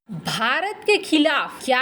भारत के खिलाफ क्या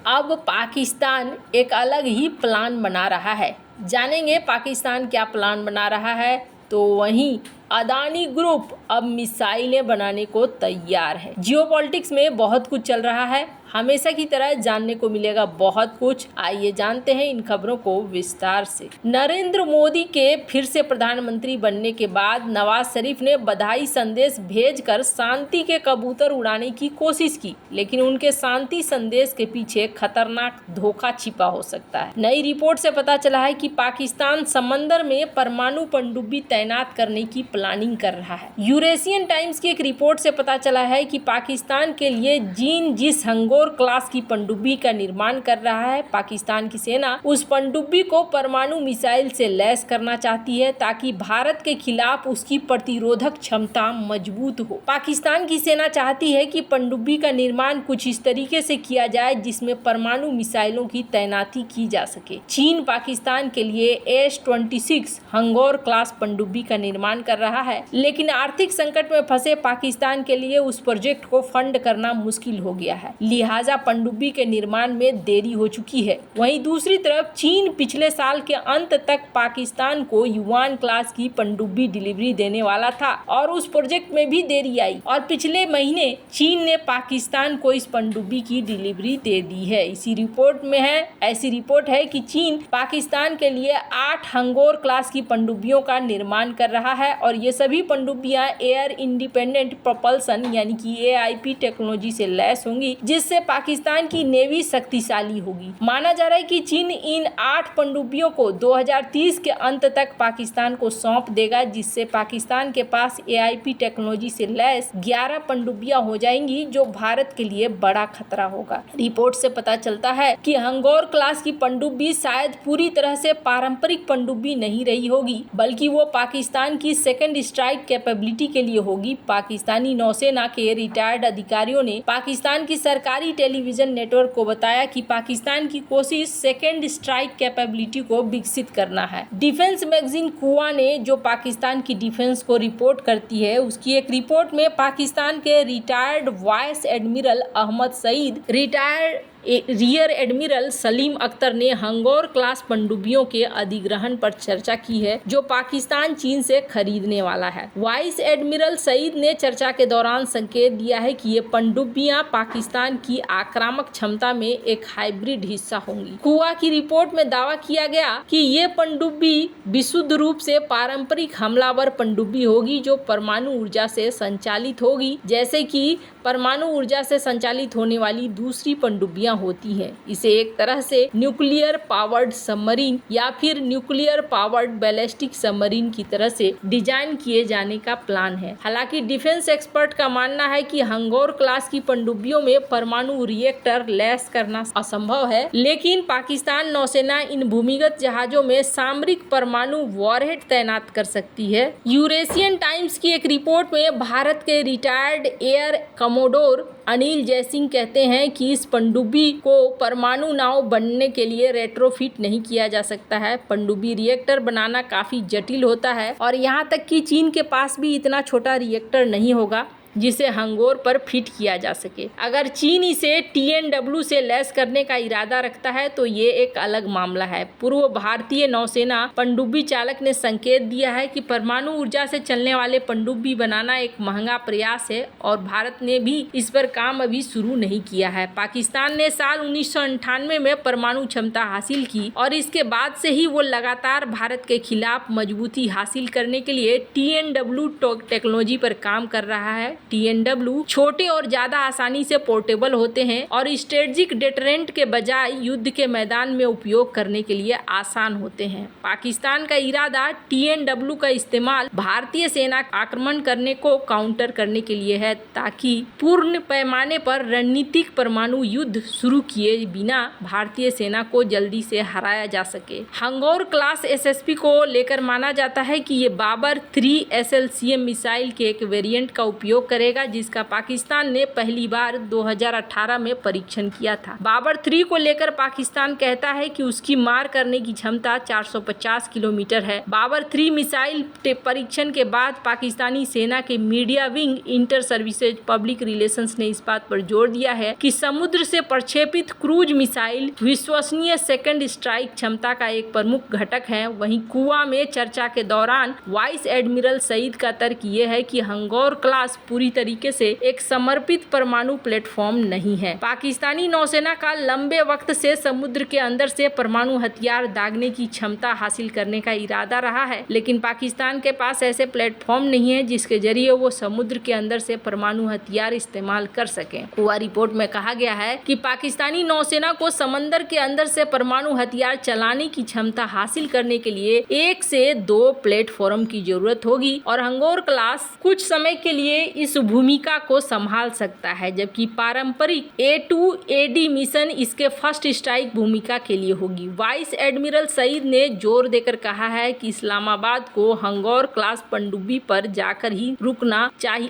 अब पाकिस्तान एक अलग ही प्लान बना रहा है? जानेंगे पाकिस्तान क्या प्लान बना रहा है। तो वहीं अदानी ग्रुप अब मिसाइलें बनाने को तैयार है। जियोपॉलिटिक्स में बहुत कुछ चल रहा है, हमेशा की तरह जानने को मिलेगा बहुत कुछ। आइए जानते हैं इन खबरों को विस्तार से। नरेंद्र मोदी के फिर से प्रधानमंत्री बनने के बाद नवाज शरीफ ने बधाई संदेश भेजकर शांति के कबूतर उड़ाने की कोशिश की, लेकिन उनके शांति संदेश के पीछे खतरनाक धोखा छिपा हो सकता है। नई रिपोर्ट से पता चला है कि पाकिस्तान समंदर में परमाणु पनडुब्बी तैनात करने की प्लानिंग कर रहा है। यूरेशियन टाइम्स की एक रिपोर्ट से पता चला है कि पाकिस्तान के लिए जीन जिस हंगोर क्लास की पनडुब्बी का निर्माण कर रहा है, पाकिस्तान की सेना उस पनडुब्बी को परमाणु मिसाइल से लैस करना चाहती है ताकि भारत के खिलाफ उसकी प्रतिरोधक क्षमता मजबूत हो। पाकिस्तान की सेना चाहती है कि पनडुब्बी का निर्माण कुछ इस तरीके से किया जाए जिसमें परमाणु मिसाइलों की तैनाती की जा सके। चीन पाकिस्तान के लिए S-26 हंगोर क्लास पनडुब्बी का निर्माण कर रहा है, लेकिन आर्थिक संकट में फंसे पाकिस्तान के लिए उस प्रोजेक्ट को फंड करना मुश्किल हो गया है, लिहाजा पनडुब्बी के निर्माण में देरी हो चुकी है। वहीं दूसरी तरफ चीन पिछले साल के अंत तक पाकिस्तान को युवान क्लास की पनडुब्बी डिलीवरी देने वाला था और उस प्रोजेक्ट में भी देरी आई और पिछले महीने चीन ने पाकिस्तान को इस पनडुब्बी की डिलीवरी दे दी है। ऐसी रिपोर्ट है कि चीन पाकिस्तान के लिए 8 हंगोर क्लास की पनडुब्बियों का निर्माण कर रहा है और ये सभी पनडुब्बियां एयर इंडिपेंडेंट प्रोपल्सन यानी कि AIP टेक्नोलॉजी से लैस होंगी, जिससे पाकिस्तान की नेवी शक्तिशाली होगी। माना जा रहा है कि चीन इन 8 पनडुब्बियों को 2030 के अंत तक पाकिस्तान को सौंप देगा, जिससे पाकिस्तान के पास AIP टेक्नोलॉजी से लैस 11 पनडुब्बियां हो जाएंगी, जो भारत के लिए बड़ा खतरा होगा। रिपोर्ट से पता चलता है कि हंगोर क्लास की पनडुब्बी शायद पूरी तरह से पारंपरिक पनडुब्बी नहीं रही होगी, बल्कि वो पाकिस्तान की सेकंड स्ट्राइक कैपेबिलिटी के लिए होगी। पाकिस्तानी नौसेना के रिटायर्ड अधिकारियों ने पाकिस्तान की सरकारी टेलीविजन नेटवर्क को बताया कि पाकिस्तान की कोशिश सेकंड स्ट्राइक कैपेबिलिटी को विकसित करना है। डिफेंस मैगजीन कुआ ने, जो पाकिस्तान की डिफेंस को रिपोर्ट करती है, उसकी एक रिपोर्ट में पाकिस्तान के retired vice admiral Ahmed Saeed, retired rear admiral Salim Akhtar ने हंगोर क्लास पनडुब्बियों के अधिग्रहण पर चर्चा की है, जो पाकिस्तान चीन से खरीदने वाला है। वाइस एडमिरल सईद ने चर्चा के दौरान संकेत दिया है कि ये पनडुब्बियां पाकिस्तान की आक्रामक क्षमता में एक हाइब्रिड हिस्सा होंगी। कुआ की रिपोर्ट में दावा किया गया कि ये पनडुब्बी विशुद्ध रूप से पारंपरिक हमलावर पनडुब्बी होगी, जो परमाणु ऊर्जा से संचालित होगी, जैसे कि परमाणु ऊर्जा से संचालित होने वाली दूसरी पनडुब्बियां होती हैं। इसे एक तरह से न्यूक्लियर पावर्ड सबमरीन या फिर न्यूक्लियर पावर्ड बैलिस्टिक सबमरीन की तरह से डिजाइन किए जाने का प्लान है। हालांकि डिफेंस एक्सपर्ट का मानना है कि हंगोर क्लास की पनडुब्बियों में परमाणु रिएक्टर लैस करना असंभव है, लेकिन पाकिस्तान नौसेना इन भूमिगत जहाजों में सामरिक परमाणु वॉरहेड तैनात कर सकती है। यूरेशियन टाइम्स की एक रिपोर्ट में भारत के retired air commodore Anil Jaisingh कहते हैं कि इस पनडुब्बी को परमाणु नाव बनने के लिए रेट्रोफिट नहीं किया जा सकता है। पनडुब्बी रिएक्टर बनाना काफी जटिल होता है और यहाँ तक कि चीन के पास भी इतना छोटा रिएक्टर नहीं होगा जिसे हंगोर पर फिट किया जा सके। अगर चीन इसे TNW से लैस करने का इरादा रखता है तो ये एक अलग मामला है। पूर्व भारतीय नौसेना पनडुब्बी चालक ने संकेत दिया है कि परमाणु ऊर्जा से चलने वाले पनडुब्बी बनाना एक महंगा प्रयास है और भारत ने भी इस पर काम अभी शुरू नहीं किया है। पाकिस्तान ने साल 1998 में परमाणु क्षमता हासिल की और इसके बाद से ही वो लगातार भारत के खिलाफ मजबूती हासिल करने के लिए TNW टेक्नोलॉजी पर काम कर रहा है। TNW छोटे और ज्यादा आसानी से पोर्टेबल होते हैं और स्ट्रेटेजिक डेटरेंट के बजाय युद्ध के मैदान में उपयोग करने के लिए आसान होते हैं। पाकिस्तान का इरादा TNW का इस्तेमाल भारतीय सेना आक्रमण करने को काउंटर करने के लिए है, ताकि पूर्ण पैमाने पर रणनीतिक परमाणु युद्ध शुरू किए बिना भारतीय सेना को जल्दी से हराया जा सके। हंगोर क्लास SSP को लेकर माना जाता है कि ये बाबर 3 SLCM मिसाइल के एक वेरिएंट का उपयोग करेगा, जिसका पाकिस्तान ने पहली बार 2018 में परीक्षण किया था। बाबर 3 को लेकर पाकिस्तान कहता है कि उसकी मार करने की क्षमता 450 किलोमीटर है। बाबर 3 मिसाइल परीक्षण के बाद पाकिस्तानी सेना के media wing inter services public relations ने इस बात पर जोर दिया है कि समुद्र से प्रक्षेपित क्रूज मिसाइल विश्वसनीय सेकंड स्ट्राइक क्षमता का एक प्रमुख घटक है। वहीं कुआ में चर्चा के दौरान वाइस एडमिरल सईद का तर्क ये है कि हंगौर क्लास पूरी तरीके से एक समर्पित परमाणु प्लेटफॉर्म नहीं है। पाकिस्तानी नौसेना का लंबे वक्त से समुद्र के अंदर से परमाणु हथियार दागने की क्षमता हासिल करने का इरादा रहा है, लेकिन पाकिस्तान के पास ऐसे प्लेटफॉर्म नहीं है जिसके जरिए वो समुद्र के अंदर से परमाणु हथियार इस्तेमाल कर सकें। कुआ रिपोर्ट में कहा गया है कि पाकिस्तानी नौसेना को समंदर के अंदर से परमाणु हथियार चलाने की क्षमता हासिल करने के लिए 1 से 2 प्लेटफॉर्म की जरूरत होगी और हंगौर क्लास कुछ समय के लिए इस भूमिका को संभाल सकता है, जबकि पारंपरिक A2AD मिशन इसके फर्स्ट स्ट्राइक भूमिका के लिए होगी। वाइस एडमिरल सईद ने जोर देकर कहा है कि इस्लामाबाद को हंगौर क्लास पनडुब्बी पर जाकर ही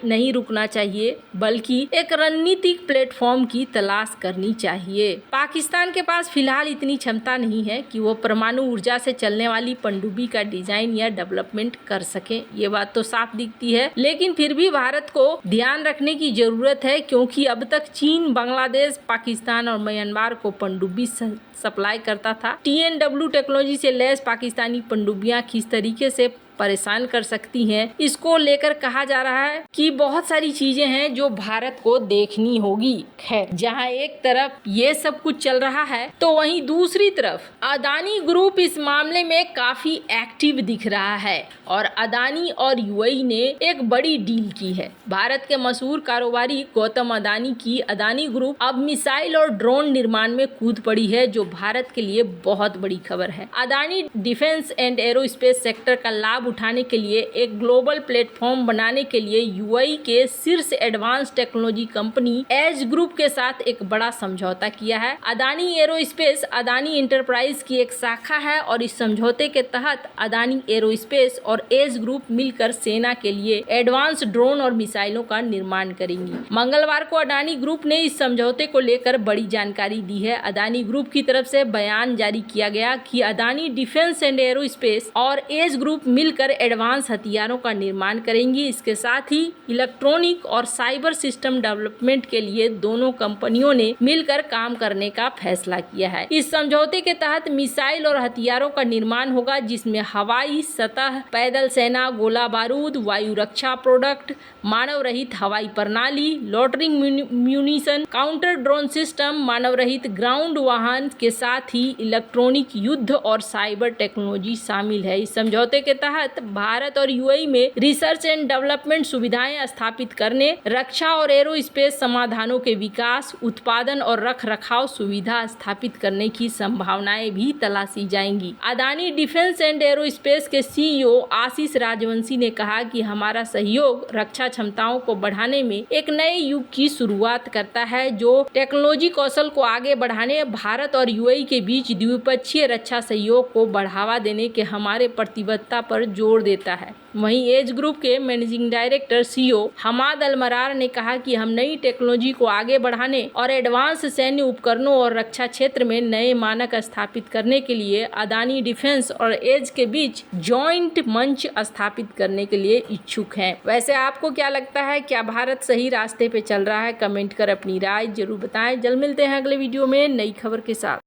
नहीं रुकना चाहिए, बल्कि एक रणनीतिक प्लेटफॉर्म की तलाश करनी चाहिए। पाकिस्तान के पास फिलहाल इतनी क्षमता नहीं है कि वो परमाणु ऊर्जा से चलने वाली पनडुब्बी का डिजाइन या डेवलपमेंट कर सके, ये बात तो साफ दिखती है। लेकिन फिर भी भारत को ध्यान रखने की जरूरत है, क्योंकि अब तक चीन, बांग्लादेश, पाकिस्तान और म्यांमार को पनडुब्बी सप्लाई करता था। TNW टेक्नोलॉजी से लैस पाकिस्तानी पनडुब्बियां किस तरीके से परेशान कर सकती हैं, इसको लेकर कहा जा रहा है कि बहुत सारी चीजें हैं जो भारत को देखनी होगी। खैर, जहां एक तरफ ये सब कुछ चल रहा है तो वहीं दूसरी तरफ अदानी ग्रुप इस मामले में काफी एक्टिव दिख रहा है और अदानी और UAE ने एक बड़ी डील की है। भारत के मशहूर कारोबारी गौतम अदानी की अदानी ग्रुप अब मिसाइल और ड्रोन निर्माण में कूद पड़ी है, जो भारत के लिए बहुत बड़ी खबर है। Adani defence and aerospace sector का लाभ उठाने के लिए एक ग्लोबल प्लेटफॉर्म बनाने के लिए UAE के शीर्ष advance technology company age group के साथ एक बड़ा समझौता किया है। अदानी एरोस्पेस अदानी इंटरप्राइज की एक शाखा है और इस समझौते के तहत अदानी एरोस्पेस और एज ग्रुप मिलकर सेना के लिए एडवांस ड्रोन और मिसाइलों का निर्माण करेंगी। मंगलवार को अदानी ग्रुप ने इस समझौते को लेकर बड़ी जानकारी दी है। अदानी ग्रुप की तरफ से बयान जारी किया गया कि अदानी डिफेंस एंड एरोस्पेस और एज ग्रुप मिलकर एडवांस हथियारों का निर्माण करेंगी। इसके साथ ही इलेक्ट्रॉनिक और साइबर सिस्टम डेवलपमेंट के लिए दोनों कंपनियों ने मिलकर काम करने का फैसला किया है। इस समझौते के तहत मिसाइल और हथियारों का निर्माण होगा, जिसमें हवाई सतह, पैदल सेना, गोला बारूद, वायु रक्षा प्रोडक्ट, मानव रहित हवाई प्रणाली, लोटरिंग म्यूनिशन, काउंटर ड्रोन सिस्टम, मानव रहित ग्राउंड वाहन के साथ ही इलेक्ट्रॉनिक युद्ध और साइबर टेक्नोलॉजी शामिल है। इस समझौते के तहत भारत और UAE में रिसर्च एंड डेवलपमेंट सुविधाएं स्थापित करने, रक्षा और एरोस्पेस समाधानों के विकास, उत्पादन और रखरखाव सुविधा स्थापित करने की संभावनाएं भी तलाशी जाएंगी। अदानी डिफेंस एंड एरोस्पेस के CEO आशीष राजवंशी ने कहा कि हमारा सहयोग रक्षा क्षमताओं को बढ़ाने में एक नए युग की शुरुआत करता है, जो टेक्नोलॉजी कौशल को आगे बढ़ाने, भारत और UAE के बीच द्विपक्षीय रक्षा सहयोग को बढ़ावा देने के हमारे प्रतिबद्धता पर जोर देता है। वहीं एज ग्रुप के मैनेजिंग डायरेक्टर CEO हमाद अलमरार ने कहा कि हम नई टेक्नोलॉजी को आगे बढ़ाने और एडवांस सैन्य उपकरणों और रक्षा क्षेत्र में नए मानक स्थापित करने के लिए अदानी डिफेंस और एज के बीच जॉइंट मंच स्थापित करने के लिए इच्छुक हैं। वैसे आपको क्या लगता है, क्या भारत सही रास्ते पे चल रहा है? कमेंट कर अपनी राय जरूर बताएं। जल्द मिलते हैं अगले वीडियो में नई खबर के साथ।